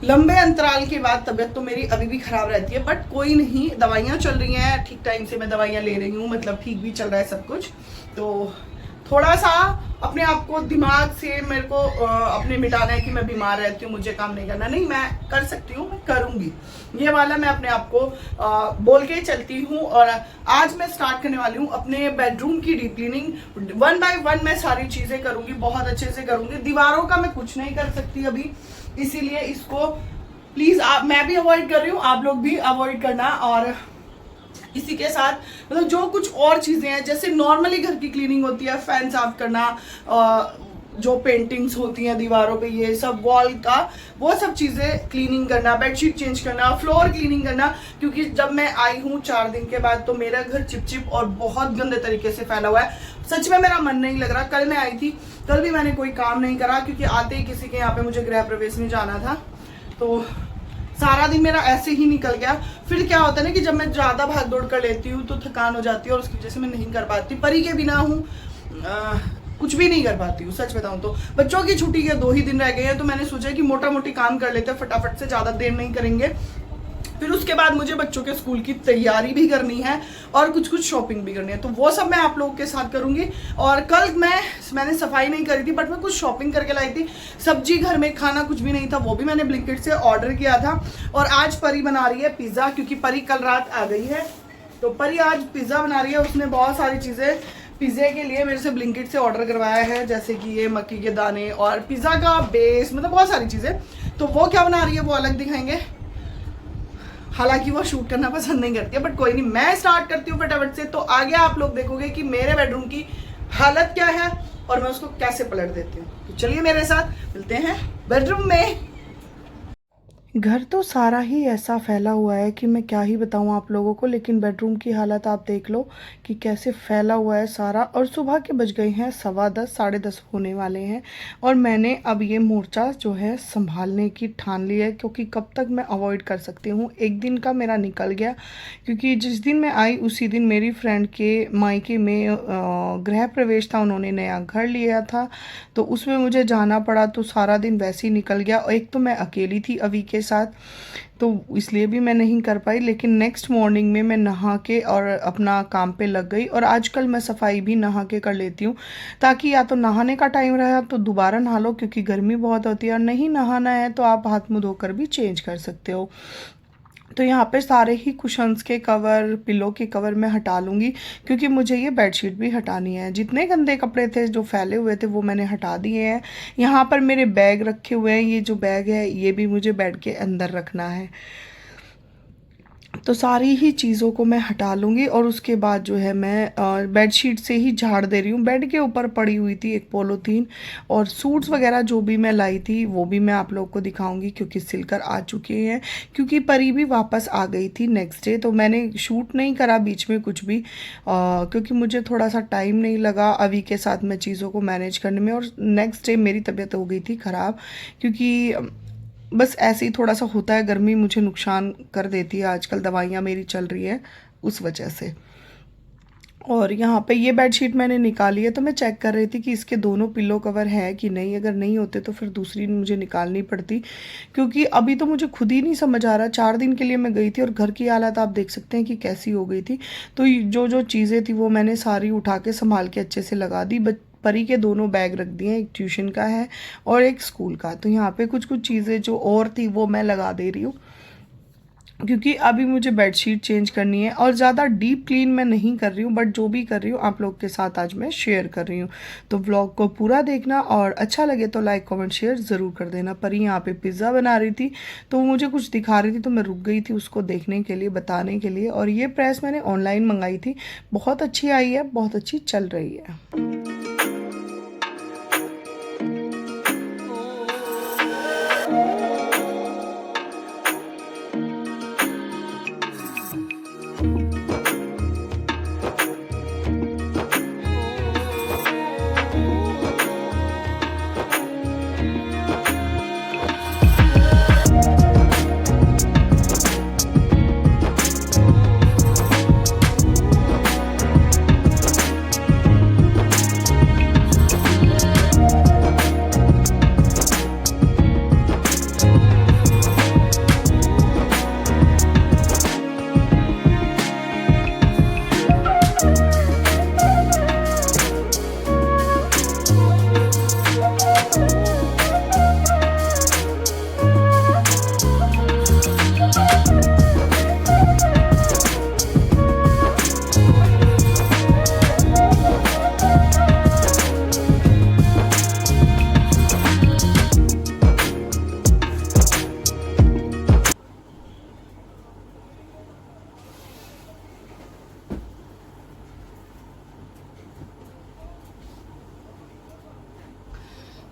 लंबे अंतराल के बाद तबीयत तो मेरी अभी भी खराब रहती है, बट कोई नहीं, दवाइयाँ चल रही हैं, ठीक टाइम से मैं दवाइयाँ ले रही हूँ, मतलब ठीक भी चल रहा है सब कुछ। तो थोड़ा सा अपने आप को दिमाग से मेरे को अपने मिटाना है कि मैं बीमार रहती हूँ, मुझे काम नहीं करना, नहीं मैं कर सकती हूँ, मैं करूँगी, ये वाला मैं अपने आप को बोल के चलती हूँ। और आज मैं स्टार्ट करने वाली हूँ अपने बेडरूम की डीप क्लीनिंग। 1 बाय 1 मैं सारी चीज़ें करूँगी, बहुत अच्छे से करूँगी। दीवारों का मैं कुछ नहीं कर सकती अभी, इसीलिए इसको प्लीज़ मैं भी अवॉइड कर रही हूँ, आप लोग भी अवॉइड करना। और इसी के साथ मतलब जो कुछ और चीज़ें हैं, जैसे नॉर्मली घर की क्लीनिंग होती है, फैन साफ करना, जो पेंटिंग्स होती हैं दीवारों पे, ये सब वॉल का, वो सब चीज़ें क्लीनिंग करना, बेडशीट चेंज करना, फ्लोर क्लीनिंग करना। क्योंकि जब मैं आई हूँ 4 दिन के बाद, तो मेरा घर चिपचिप और बहुत गंदे तरीके से फैला हुआ है। सच में मेरा मन नहीं लग रहा। कल मैं आई थी, कल भी मैंने कोई काम नहीं करा, क्योंकि आते ही किसी के यहाँ पे मुझे गृह प्रवेश में जाना था, तो सारा दिन मेरा ऐसे ही निकल गया। फिर क्या होता है ना कि जब मैं ज़्यादा भाग दौड़ कर लेती हूँ तो थकान हो जाती है, और उसकी वजह से मैं नहीं कर पाती। परी के बिना हूँ, कुछ भी नहीं कर पाती हूँ, सच बताऊँ तो। बच्चों की छुट्टी के 2 ही दिन रह गए हैं, तो मैंने सोचा कि मोटा मोटी काम कर लेते हैं, फटाफट से, ज़्यादा देर नहीं करेंगे। फिर उसके बाद मुझे बच्चों के स्कूल की तैयारी भी करनी है और कुछ शॉपिंग भी करनी है, तो वो सब मैं आप लोगों के साथ करूंगी। और कल मैंने सफाई नहीं करी थी, बट मैं कुछ शॉपिंग करके लाई थी। सब्जी घर में, खाना कुछ भी नहीं था, वो भी मैंने ब्लिंकिट से ऑर्डर किया था। और आज परी बना रही है पिज़्ज़ा, क्योंकि परी कल रात आ गई है, तो परी आज पिज़्ज़ा बना रही है। उसने बहुत सारी चीज़ें पिज़्ज़े के लिए मेरे से ब्लिंकिट से ऑर्डर करवाया है, जैसे कि ये मक्की के दाने और पिज़्ज़ा का बेस, मतलब बहुत सारी चीज़ें। तो वो क्या बना रही है वो अलग दिखाएंगे, हालांकि वो शूट करना पसंद नहीं करती है, बट कोई नहीं, मैं स्टार्ट करती हूँ फटाफट से। तो आगे आप लोग देखोगे कि मेरे बेडरूम की हालत क्या है और मैं उसको कैसे पलट देती हूँ। तो चलिए मेरे साथ मिलते हैं बेडरूम में। घर तो सारा ही ऐसा फैला हुआ है कि मैं क्या ही बताऊं आप लोगों को, लेकिन बेडरूम की हालत आप देख लो कि कैसे फैला हुआ है सारा। और सुबह के बज गए हैं 10:15, 10:30 होने वाले हैं, और मैंने अब ये मोर्चा जो है संभालने की ठान ली है, क्योंकि कब तक मैं अवॉइड कर सकती हूँ। एक दिन का मेरा निकल गया, क्योंकि जिस दिन मैं आई उसी दिन मेरी फ्रेंड के मायके में गृह प्रवेश था, उन्होंने नया घर लिया था, तो उसमें मुझे जाना पड़ा, तो सारा दिन वैसे ही निकल गया। और एक तो मैं अकेली थी अभी के साथ, तो इसलिए भी मैं नहीं कर पाई। लेकिन नेक्स्ट मॉर्निंग में मैं नहा के और अपना काम पे लग गई। और आजकल मैं सफाई भी नहा के कर लेती हूँ, ताकि या तो नहाने का टाइम रहा तो दोबारा नहा लो, क्योंकि गर्मी बहुत होती है, और नहीं नहाना है तो आप हाथ मुँह धोकर भी चेंज कर सकते हो। तो यहाँ पे सारे ही कुशन्स के कवर, पिलो के कवर मैं हटा लूँगी, क्योंकि मुझे ये बेडशीट भी हटानी है। जितने गंदे कपड़े थे जो फैले हुए थे वो मैंने हटा दिए हैं। यहाँ पर मेरे बैग रखे हुए हैं, ये जो बैग है ये भी मुझे बेड के अंदर रखना है। तो सारी ही चीज़ों को मैं हटा लूँगी, और उसके बाद जो है मैं बेडशीट से ही झाड़ दे रही हूँ। बेड के ऊपर पड़ी हुई थी एक पॉलीथीन, और सूट्स वगैरह जो भी मैं लाई थी वो भी मैं आप लोग को दिखाऊंगी, क्योंकि सिलकर आ चुके हैं। क्योंकि परी भी वापस आ गई थी नेक्स्ट डे, तो मैंने शूट नहीं करा बीच में कुछ भी, क्योंकि मुझे थोड़ा सा टाइम नहीं लगा अभी के साथ में चीज़ों को मैनेज करने में। और नेक्स्ट डे मेरी तबीयत हो गई थी ख़राब, क्योंकि बस ऐसे ही थोड़ा सा होता है, गर्मी मुझे नुकसान कर देती है, आजकल दवाइयाँ मेरी चल रही है उस वजह से। और यहाँ पे ये बेडशीट मैंने निकाली है, तो मैं चेक कर रही थी कि इसके दोनों पिलो कवर हैं कि नहीं। अगर नहीं होते तो फिर दूसरी मुझे निकालनी पड़ती, क्योंकि अभी तो मुझे खुद ही नहीं समझ आ रहा। 4 दिन के लिए मैं गई थी, और घर की हालत आप देख सकते हैं कि कैसी हो गई थी। तो जो जो चीज़ें थी वो मैंने सारी उठा के संभाल के अच्छे से लगा दी। परी के दोनों बैग रख दिए, एक ट्यूशन का है और एक स्कूल का। तो यहाँ पे कुछ कुछ चीज़ें जो और थी वो मैं लगा दे रही हूँ, क्योंकि अभी मुझे बेडशीट चेंज करनी है। और ज़्यादा डीप क्लीन मैं नहीं कर रही हूँ, बट जो भी कर रही हूँ आप लोग के साथ आज मैं शेयर कर रही हूँ। तो व्लॉग को पूरा देखना, और अच्छा लगे तो लाइक कमेंट शेयर ज़रूर कर देना। परी यहाँ पे पिज़्ज़ा बना रही थी, तो मुझे कुछ दिखा रही थी, तो मैं रुक गई थी उसको देखने के लिए, बताने के लिए। और ये प्रेस मैंने ऑनलाइन मंगाई थी, बहुत अच्छी आई है, बहुत अच्छी चल रही है।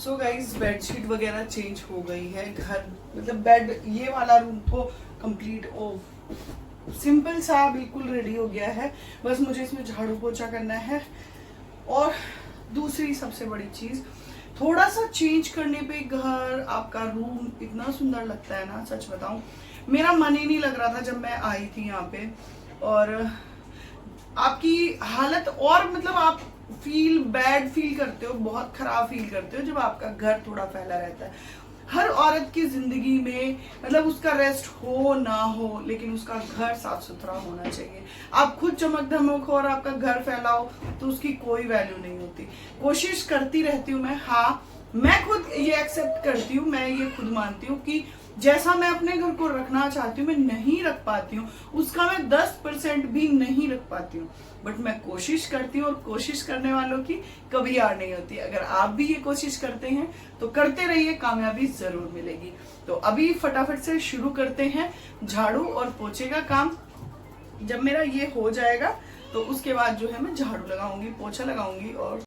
सो गाइज बेडशीट वगैरह चेंज हो गई है, घर मतलब बेड ये वाला रूम तो कंप्लीट सिंपल सा बिल्कुल रेडी हो गया है। बस मुझे इसमें झाड़ू पोछा करना है। और दूसरी सबसे बड़ी चीज, थोड़ा सा चेंज करने पे घर आपका रूम इतना सुंदर लगता है ना, सच बताऊं मेरा मन ही नहीं लग रहा था जब मैं आई थी यहाँ पे। और आपकी हालत और मतलब आप बैड फील करते हो, बहुत खराब फील करते हो जब आपका घर थोड़ा फैला रहता है। हर औरत की जिंदगी में मतलब उसका रेस्ट हो ना हो, लेकिन उसका घर साफ सुथरा होना चाहिए। आप खुद चमक धमक हो और आपका घर फैलाओ तो उसकी कोई वैल्यू नहीं होती। कोशिश करती रहती हूँ मैं, हाँ मैं खुद ये एक्सेप्ट करती हूँ, मैं ये खुद मानती हूँ कि जैसा मैं अपने घर को रखना चाहती हूँ मैं नहीं रख पाती हूँ, उसका मैं 10% भी नहीं रख पाती हूँ। बट मैं कोशिश करती हूँ और कोशिश करने वालों की कभी हार नहीं होती। अगर आप भी ये कोशिश करते हैं तो करते रहिए, कामयाबी जरूर मिलेगी। तो अभी फटाफट से शुरू करते हैं झाड़ू और पोछे का काम। जब मेरा ये हो जाएगा तो उसके बाद जो है मैं झाड़ू लगाऊंगी, पोछा लगाऊंगी। और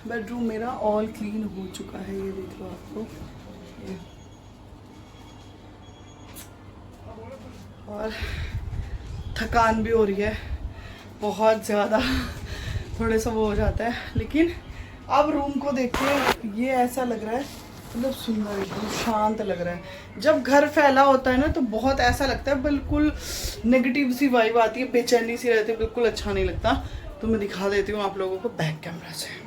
बेडरूम मेरा ऑल क्लीन हो चुका है, ये देख लो आपको। और थकान भी हो रही है बहुत ज़्यादा, थोड़े सा वो हो जाता है। लेकिन अब रूम को देख के ये ऐसा लग रहा है मतलब सुंदर, एकदम शांत लग रहा है। जब घर फैला होता है ना तो बहुत ऐसा लगता है, बिल्कुल नेगेटिव सी वाइब आती है, बेचैनी सी रहती है, बिल्कुल अच्छा नहीं लगता। तो मैं दिखा देती हूँ आप लोगों को बैक कैमरा से।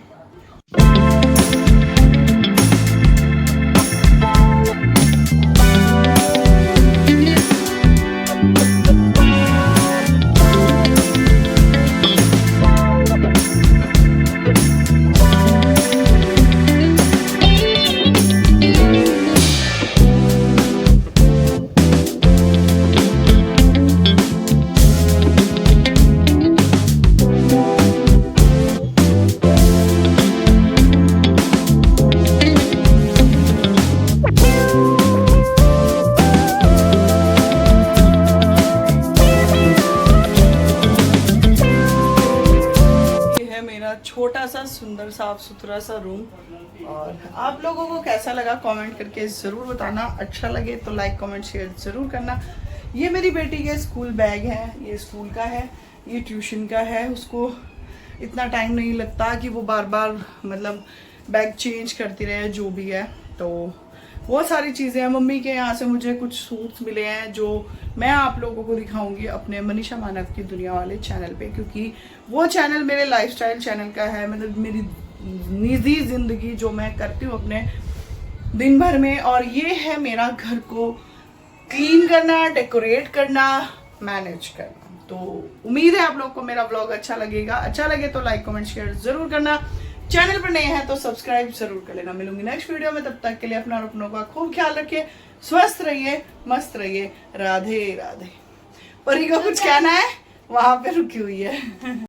छोटा सा सुंदर साफ सुथरा सा रूम। और आप लोगों को कैसा लगा कमेंट करके ज़रूर बताना। अच्छा लगे तो लाइक कमेंट शेयर ज़रूर करना। ये मेरी बेटी के स्कूल बैग है, ये स्कूल का है, ये ट्यूशन का है। उसको इतना टाइम नहीं लगता कि वो बार बार मतलब बैग चेंज करती रहे, जो भी है। तो वो सारी चीज़ें हैं। मम्मी के यहाँ से मुझे कुछ सूट्स मिले हैं जो मैं आप लोगों को दिखाऊंगी अपने मनीषा मानव की दुनिया वाले चैनल पे, क्योंकि वो चैनल मेरे लाइफस्टाइल चैनल का है। मतलब मेरी निजी जिंदगी जो मैं करती हूँ अपने दिन भर में। और ये है मेरा घर को क्लीन करना, डेकोरेट करना, मैनेज करना। तो उम्मीद है आप लोग को मेरा व्लॉग अच्छा लगेगा। अच्छा लगे तो लाइक कमेंट शेयर जरूर करना। चैनल पर नए हैं तो सब्सक्राइब जरूर कर लेना। मिलूंगी नेक्स्ट वीडियो में, तब तक के लिए अपना और अपनों का खूब ख्याल रखिए, स्वस्थ रहिए, मस्त रहिए। राधे राधे। परी को कुछ कहना है, वहां पे रुकी हुई है।